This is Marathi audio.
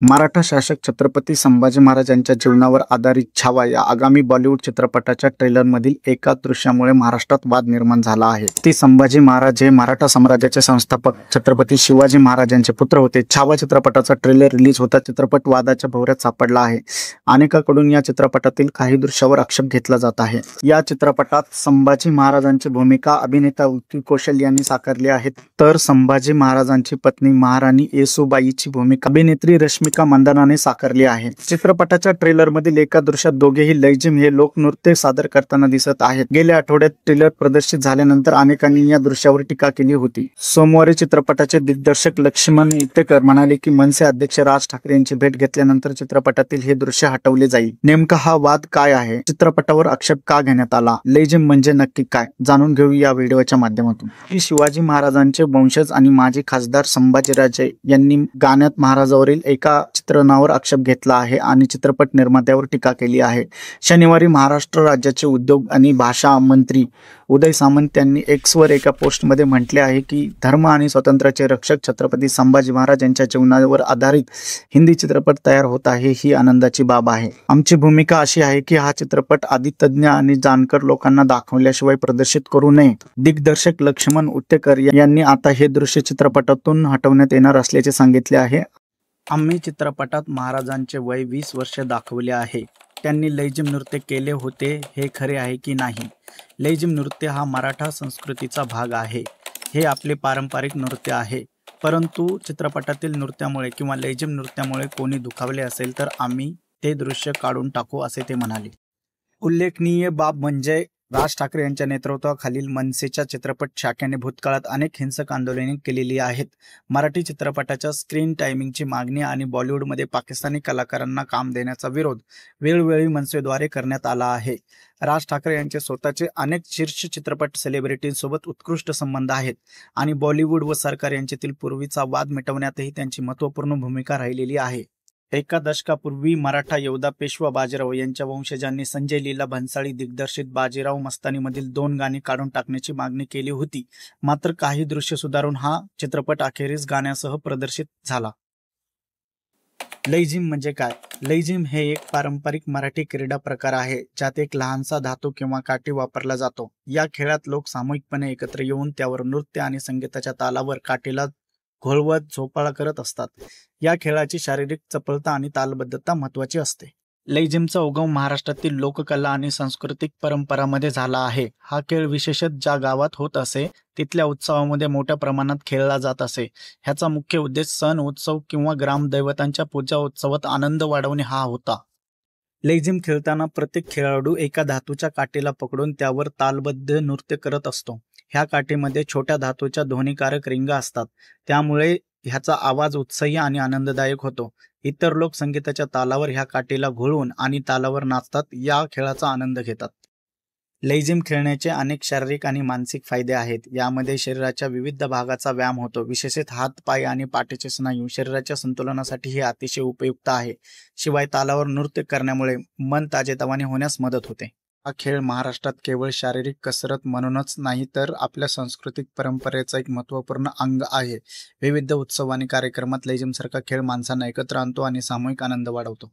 मराठा शासक छत्रपती संभाजी महाराजांच्या जीवनावर आधारित छावा या आगामी बॉलिवूड चित्रपटाच्या ट्रेलरमधील एका दृश्यामुळे महाराष्ट्रात वाद निर्माण झाला आहे। ती संभाजी महाराज हे मराठा साम्राज्याचे संस्थापक छत्रपती शिवाजी महाराजांचे पुत्र होते। छावा चित्रपटाचा ट्रेलर रिलीज होता चित्रपट वादाच्या भोवऱ्यात सापडला आहे। अनेकांकडून या चित्रपटातील काही दृश्यावर आक्षेप घेतला जात आहे। या चित्रपटात संभाजी महाराजांची भूमिका अभिनेता विकी कौशल यांनी साकारली आहे, तर संभाजी महाराजांची पत्नी महाराणी येसूबाईची भूमिका अभिनेत्री रश्मिका मंदानाने साकारली आहे। चित्रपटाच्या ट्रेलर मधील एका दृश्यात दोघेही लैजिम हे लोकनृत्य सादर करताना दिसत आहेत। गेल्या आठवड्यात ट्रेलर प्रदर्शित झाल्यानंतर अनेकांनी या दृश्यावर टीका केली होती। सोमवारी चित्रपटाचे दिग्दर्शक लक्ष्मण इत्तेकर म्हणाले की मनसे अध्यक्ष राज ठाकरे यांची भेट घेतल्यानंतर चित्रपटातील हे दृश्य हटवले जाईल। नेमका हा वाद काय आहे? चित्रपटावर आक्षेप का घेण्यात आला? लैजिम म्हणजे नक्की काय? जाणून घेऊ या व्हिडिओच्या माध्यमातून। शिवाजी महाराजांचे वंशज आणि माजी खासदार संभाजीराजे यांनी गाण्यात महाराजांवरील एका चित्रणावर आक्षेप घेतला आहे आणि चित्रपट निर्मात्यावर टीका केली आहे। शनिवारी महाराष्ट्र राज्याचे उद्योग आणि भाषा मंत्री उदय सामंत यांनी एक्सवर एका पोस्टमध्ये म्हटले आहे की धर्म आणि स्वातंत्र्याचे रक्षक छत्रपती संभाजी महाराज यांच्या जीवनावर आधारित हिंदी चित्रपट तयार होत आहे, ही आनंदाची बाब आहे। आमची भूमिका अशी आहे की हा चित्रपट आधी तज्ञ आणि जाणकार लोकांना दाखवल्याशिवाय प्रदर्शित करू नये। दिग्दर्शक लक्ष्मण इत्तेकर यांनी आता हे दृश्य चित्रपटातून हटवण्यात येणार असल्याचे सांगितले आहे। आम्ही चित्रपटात महाराजांचे वय 20 वर्ष दाखवले आहे। त्यांनी लैजिम नृत्य केले होते, हे खरे आहे की नाही? लैजिम नृत्य हा मराठा संस्कृतीचा भाग आहे। हे आपले पारंपरिक नृत्य आहे, परंतु चित्रपटातील नृत्यामुळे किंवा लैजिम नृत्यामुळे कोणी दुखावले असेल तर आम्ही ते दृश्य काढून टाकू, असे ते म्हणाले। उल्लेखनीय बाब म्हणजे राज ठाकरे यांच्या नेतृत्वाखालील मनसेच्या चित्रपट शाखेने भूतकाळात अनेक हिंसक आंदोलने केलेली आहेत। मराठी चित्रपटाच्या स्क्रीन टायमिंगची मागणी आणि बॉलिवूडमध्ये पाकिस्तानी कलाकारांना काम देण्याचा विरोध वेळोवेळी मनसेद्वारे करण्यात आला आहे। राज ठाकरे यांचे स्वतःचे अनेक शीर्ष चित्रपट सेलिब्रिटींसोबत उत्कृष्ट संबंध आहेत आणि बॉलिवूड व सरकार यांच्यातील पूर्वीचा वाद मिटवण्यातही त्यांची महत्त्वपूर्ण भूमिका राहिलेली आहे। एका दशकापूर्वी मराठा योद्धा पेशवा बाजीराव यांच्या वंशजांनी संजय लीला भन्साळी दिग्दर्शित बाजीराव मस्तानीमधील 2 गाणी काढून टाकण्याची मागणी केली होती, मात्र काही दृश्य सुधारून हा चित्रपट अखेरीस गाण्यासह प्रदर्शित झाला। लैजिम म्हणजे काय? लैजिम हे एक पारंपरिक मराठी क्रीडा प्रकार आहे, ज्यात एक लहानसा धातू किंवा काठी वापरला जातो। या खेळात लोक सामूहिकपणे एकत्र येऊन त्यावर नृत्य आणि संगीताच्या तालावर काठीला घोळवत झोपाळा करत असतात। या खेळाची शारीरिक चपळता आणि तालबद्धता महत्त्वाची असते। लैजिमचा उगम महाराष्ट्रातील लोककला आणि सांस्कृतिक परंपरामध्ये झाला आहे। हा खेळ विशेषतः ज्या गावात होत असे तिथल्या उत्सवामध्ये मोठ्या प्रमाणात खेळला जात असे। ह्याचा मुख्य उद्देश सण उत्सव किंवा ग्रामदैवतांच्या पूजा उत्सवात आनंद वाढवणे हा होता। लैजिम खेळताना प्रत्येक खेळाडू एका धातूच्या काठीला पकडून त्यावर तालबद्ध नृत्य करत असतो। ह्या काठीमध्ये छोट्या धातूच्या ध्वनिकारक रिंगा असतात, त्यामुळे ह्याचा आवाज उत्साही आणि आनंददायक होतो। इतर लोक संगीताच्या तालावर ह्या काठीला घोळवून आणि तालावर नाचतात, या खेळाचा आनंद घेतात। लैजिम खेळण्याचे अनेक शारीरिक आणि मानसिक फायदे आहेत। यामध्ये शरीराच्या विविध भागाचा व्यायाम होतो, विशेषतः हात, पाय आणि पाठीचे स्नायू शरीराच्या संतुलनासाठी हे अतिशय उपयुक्त आहे। शिवाय तालावर नृत्य करण्यामुळे मन ताजेतवाने होण्यास मदत होते। हा खेळ महाराष्ट्रात केवळ शारीरिक कसरत म्हणूनच नाही तर आपल्या सांस्कृतिक परंपरेचा एक महत्त्वपूर्ण अंग आहे। विविध उत्सव आणि कार्यक्रमात लैजिमसारखा खेळ माणसांना एकत्र आणतो आणि सामूहिक आनंद वाढवतो।